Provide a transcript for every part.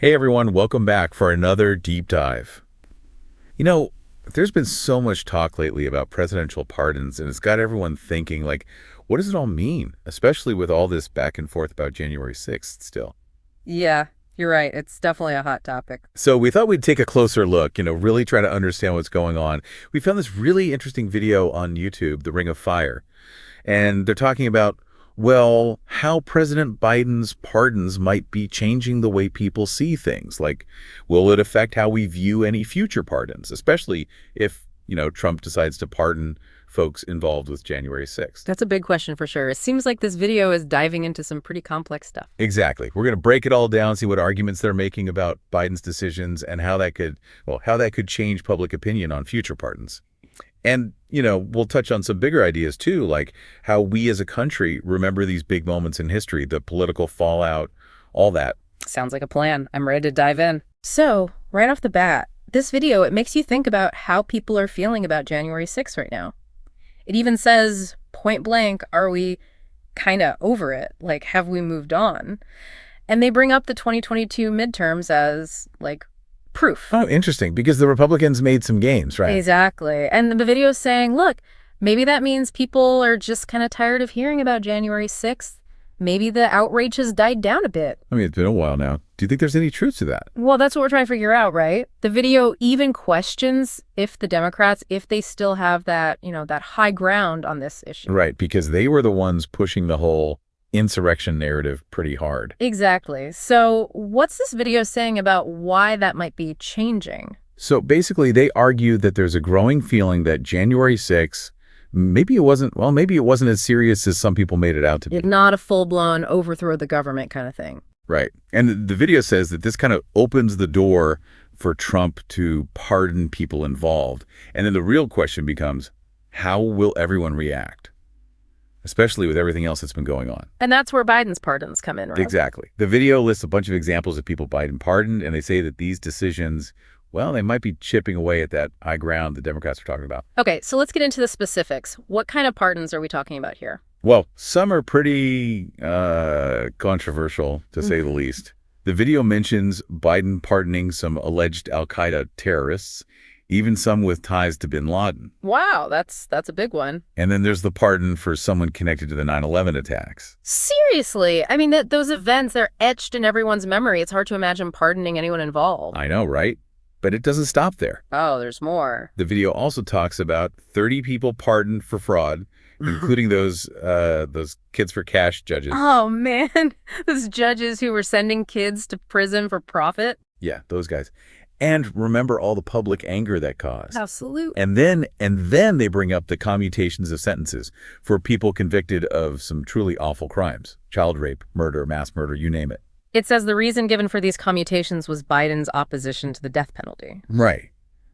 Hey everyone, welcome back for another deep dive. You know, there's been so much talk lately about presidential pardons, and it's got everyone thinking, like, what does it all mean? Especially with all this back and forth about January 6th still. Yeah, you're right. It's definitely a hot topic. So we thought we'd take a closer look, really try to understand what's going on. We found this really interesting video on YouTube, The Ring of Fire, and they're talking about, well, how President Biden's pardons might be changing the way people see things. Like, will it affect how we view any future pardons, especially if, Trump decides to pardon folks involved with January 6th? That's a big question for sure. It seems like this video is diving into some pretty complex stuff. Exactly. We're going to break it all down, see what arguments they're making about Biden's decisions and how that could change public opinion on future pardons. And, we'll touch on some bigger ideas too, like how we as a country remember these big moments in history, the political fallout, all that. Sounds like a plan. I'm ready to dive in. So, right off the bat, this video, it makes you think about how people are feeling about January 6th right now. It even says, point blank, are we kind of over it? Like, have we moved on? And they bring up the 2022 midterms as, like, proof. Oh, interesting, because the Republicans made some gains, right? Exactly. And the video is saying, look, maybe that means people are just kind of tired of hearing about January 6th. Maybe the outrage has died down a bit. I mean, it's been a while now. Do you think there's any truth to that? Well, that's what we're trying to figure out, right? The video even questions if the Democrats, if they still have that, that high ground on this issue. Right, because they were the ones pushing the whole insurrection narrative pretty hard. Exactly. So what's this video saying about why that might be changing? So basically, they argue that there's a growing feeling that January 6th, maybe it wasn't as serious as some people made it out to be. It's not a full-blown overthrow the government kind of thing. Right. And the video says that this kind of opens the door for Trump to pardon people involved. And then the real question becomes, how will everyone react? Especially with everything else that's been going on. And that's where Biden's pardons come in, right? Exactly. The video lists a bunch of examples of people Biden pardoned, and they say that these decisions, well, they might be chipping away at that high ground the Democrats are talking about. Okay, so let's get into the specifics. What kind of pardons are we talking about here? Well, some are pretty controversial, to say the least. The video mentions Biden pardoning some alleged al-Qaeda terrorists, even some with ties to bin Laden. Wow, that's a big one. And then there's the pardon for someone connected to the 9/11 attacks. Seriously? I mean, those events, they're etched in everyone's memory. It's hard to imagine pardoning anyone involved. I know, right? But it doesn't stop there. Oh, there's more. The video also talks about 30 people pardoned for fraud, including those kids for cash judges. Oh, man. Those judges who were sending kids to prison for profit? Yeah, those guys. And remember all the public anger that caused. Absolutely. And then they bring up the commutations of sentences for people convicted of some truly awful crimes. Child rape, murder, mass murder, you name it. It says the reason given for these commutations was Biden's opposition to the death penalty. Right.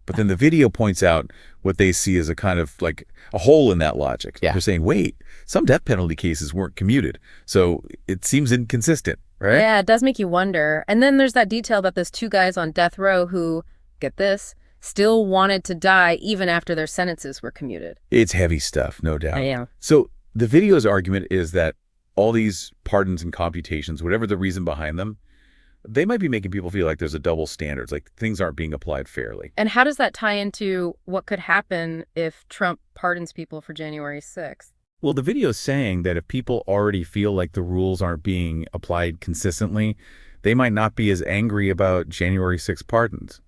But then the video points out what they see as a kind of like a hole in that logic. Yeah. They're saying, wait, some death penalty cases weren't commuted. So it seems inconsistent, right? Yeah, it does make you wonder. And then there's that detail about those two guys on death row who, get this, still wanted to die even after their sentences were commuted. It's heavy stuff, no doubt. Yeah. So the video's argument is that all these pardons and computations, whatever the reason behind them, they might be making people feel like there's a double standard, like things aren't being applied fairly. And how does that tie into what could happen if Trump pardons people for January 6th? Well, the video is saying that if people already feel like the rules aren't being applied consistently, they might not be as angry about January 6th pardons.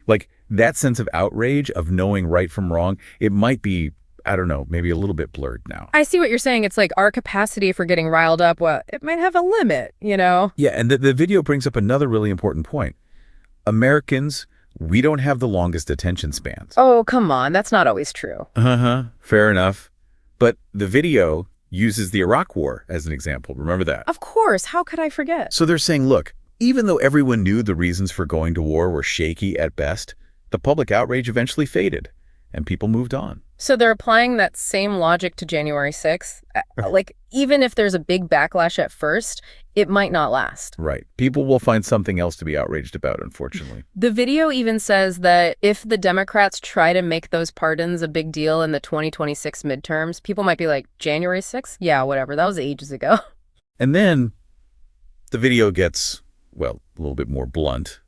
Like that sense of outrage, of knowing right from wrong, it might be, I don't know, maybe a little bit blurred now. I see what you're saying. It's like our capacity for getting riled up, well, it might have a limit, Yeah, and the video brings up another really important point. Americans, we don't have the longest attention spans. Oh, come on. That's not always true. Fair enough. But the video uses the Iraq War as an example. Remember that? Of course. How could I forget? So they're saying, look, even though everyone knew the reasons for going to war were shaky at best, the public outrage eventually faded and people moved on. So they're applying that same logic to January 6th? Like, even if there's a big backlash at first, it might not last. Right. People will find something else to be outraged about, unfortunately. The video even says that if the Democrats try to make those pardons a big deal in the 2026 midterms, people might be like, January 6th? Yeah, whatever. That was ages ago. And then the video gets well, a little bit more blunt.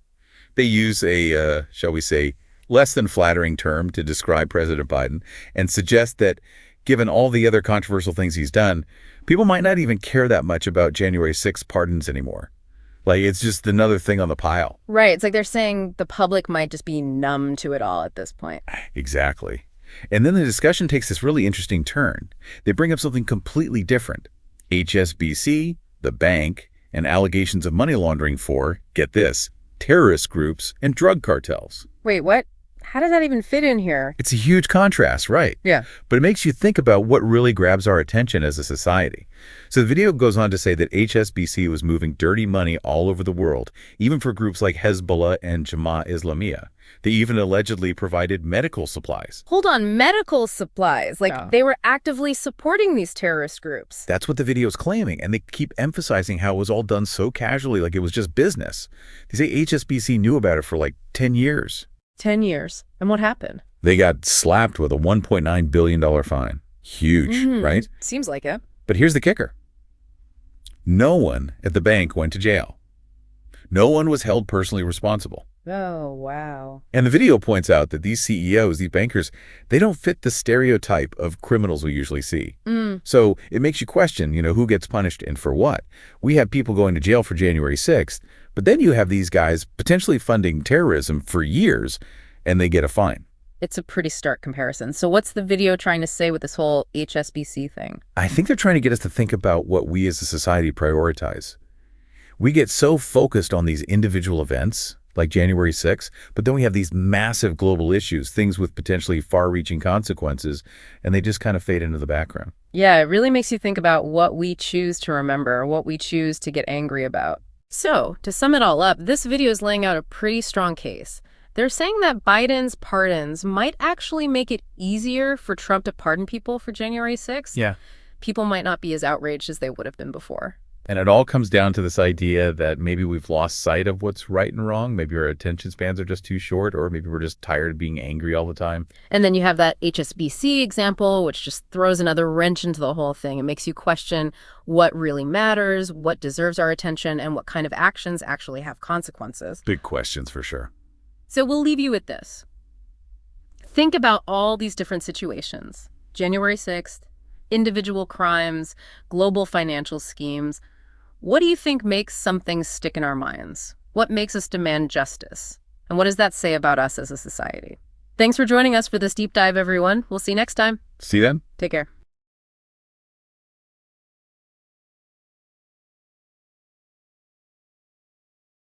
They use a, shall we say, less than flattering term to describe President Biden and suggest that given all the other controversial things he's done, people might not even care that much about January 6th pardons anymore. Like, it's just another thing on the pile. Right. It's like they're saying the public might just be numb to it all at this point. Exactly. And then the discussion takes this really interesting turn. They bring up something completely different. HSBC, the bank, and allegations of money laundering for, get this, terrorist groups and drug cartels. Wait, what? How does that even fit in here? It's a huge contrast, right? Yeah. But it makes you think about what really grabs our attention as a society. So the video goes on to say that HSBC was moving dirty money all over the world, even for groups like Hezbollah and Jamaat Islamiyah. They even allegedly provided medical supplies. Hold on, medical supplies. Like, they were actively supporting these terrorist groups. That's what the video is claiming, and they keep emphasizing how it was all done so casually, like it was just business. They say HSBC knew about it for like 10 years. 10 years. And what happened? They got slapped with a $1.9 billion fine. Huge, right? Seems like it. But here's the kicker. No one at the bank went to jail. No one was held personally responsible. Oh, wow. And the video points out that these CEOs, these bankers, they don't fit the stereotype of criminals we usually see. So it makes you question, who gets punished and for what. We have people going to jail for January 6th, but then you have these guys potentially funding terrorism for years, and they get a fine. It's a pretty stark comparison. So what's the video trying to say with this whole HSBC thing? I think they're trying to get us to think about what we as a society prioritize. We get so focused on these individual events, like January 6th, but then we have these massive global issues, things with potentially far-reaching consequences, and they just kind of fade into the background. Yeah, it really makes you think about what we choose to remember, what we choose to get angry about. So, to sum it all up, this video is laying out a pretty strong case. They're saying that Biden's pardons might actually make it easier for Trump to pardon people for January 6th. Yeah. People might not be as outraged as they would have been before. And it all comes down to this idea that maybe we've lost sight of what's right and wrong. Maybe our attention spans are just too short, or maybe we're just tired of being angry all the time. And then you have that HSBC example, which just throws another wrench into the whole thing. It makes you question what really matters, what deserves our attention, and what kind of actions actually have consequences. Big questions for sure. So we'll leave you with this. Think about all these different situations. January 6th, individual crimes, global financial schemes. What do you think makes something stick in our minds? What makes us demand justice? And what does that say about us as a society? Thanks for joining us for this deep dive, everyone. We'll see you next time. See you then. Take care.